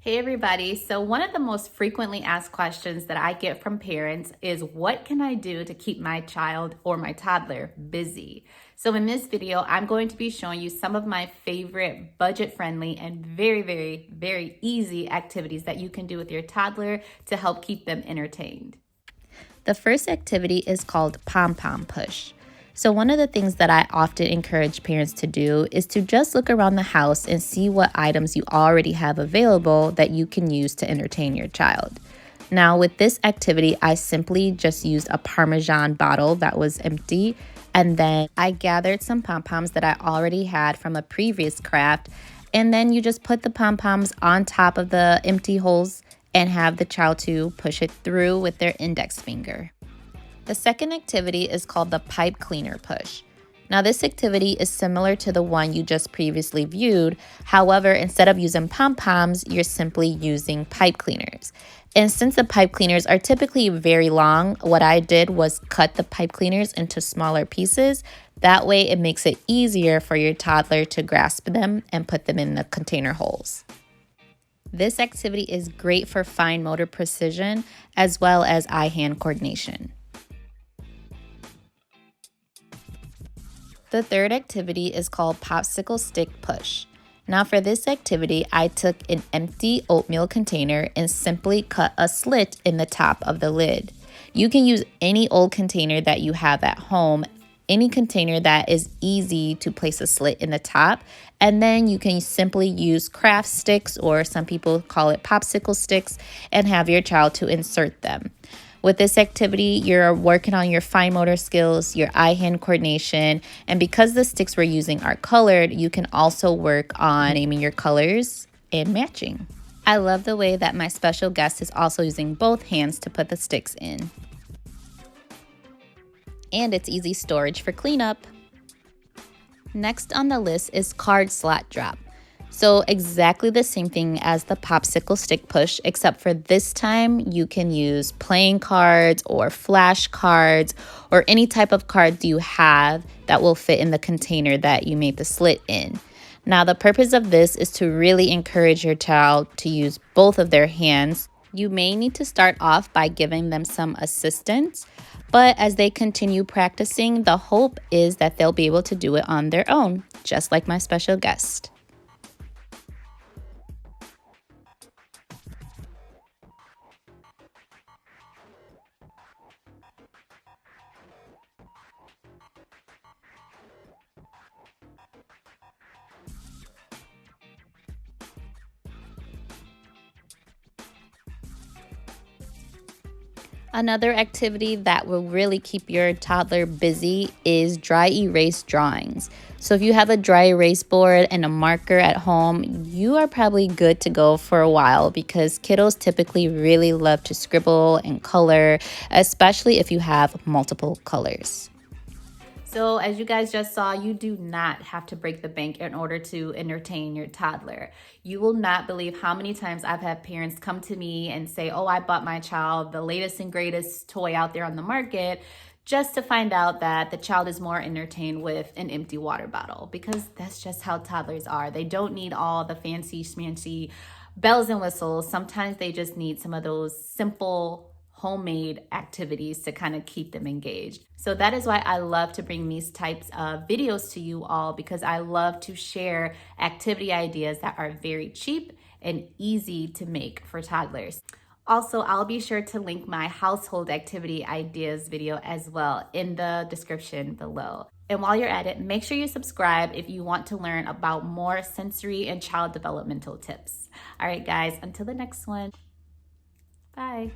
Hey everybody, so one of the most frequently asked questions that I get from parents is what can I do to keep my child or my toddler busy? So in this video, I'm going to be showing you some of my favorite budget-friendly and very easy activities that you can do with your toddler to help keep them entertained. The first activity is called Pom Pom Push. So one of the things that I often encourage parents to do is to just look around the house and see what items you already have available that you can use to entertain your child. Now with this activity, I simply just used a Parmesan bottle that was empty, and then I gathered some pom-poms that I already had from a previous craft, and then you just put the pom-poms on top of the empty holes and have the child to push it through with their index finger. The second activity is called the pipe cleaner push. Now this activity is similar to the one you just previously viewed. However, instead of using pom-poms, you're simply using pipe cleaners. And since the pipe cleaners are typically very long, what I did was cut the pipe cleaners into smaller pieces. That way it makes it easier for your toddler to grasp them and put them in the container holes. This activity is great for fine motor precision as well as eye-hand coordination. The third activity is called Popsicle Stick Push. Now for this activity, I took an empty oatmeal container and simply cut a slit in the top of the lid. You can use any old container that you have at home, any container that is easy to place a slit in the top, and then you can simply use craft sticks, or some people call it popsicle sticks, and have your child to insert them. With this activity, you're working on your fine motor skills, your eye-hand coordination, and because the sticks we're using are colored, you can also work on naming your colors and matching. I love the way that my special guest is also using both hands to put the sticks in. And it's easy storage for cleanup. Next on the list is card slot drop. So exactly the same thing as the popsicle stick push, except for this time you can use playing cards or flash cards or any type of cards you have that will fit in the container that you made the slit in. Now the purpose of this is to really encourage your child to use both of their hands. You may need to start off by giving them some assistance, but as they continue practicing, the hope is that they'll be able to do it on their own, just like my special guest. Another activity that will really keep your toddler busy is dry erase drawings. So if you have a dry erase board and a marker at home, you are probably good to go for a while because kiddos typically really love to scribble and color, especially if you have multiple colors. So as you guys just saw, you do not have to break the bank in order to entertain your toddler. You will not believe how many times I've had parents come to me and say, oh, I bought my child the latest and greatest toy out there on the market, just to find out that the child is more entertained with an empty water bottle, because that's just how toddlers are. They don't need all the fancy schmancy bells and whistles. Sometimes they just need some of those simple homemade activities to kind of keep them engaged. So that is why I love to bring these types of videos to you all, because I love to share activity ideas that are very cheap and easy to make for toddlers. Also, I'll be sure to link my household activity ideas video as well in the description below. And while you're at it, make sure you subscribe if you want to learn about more sensory and child developmental tips. All right, guys, until the next one, bye.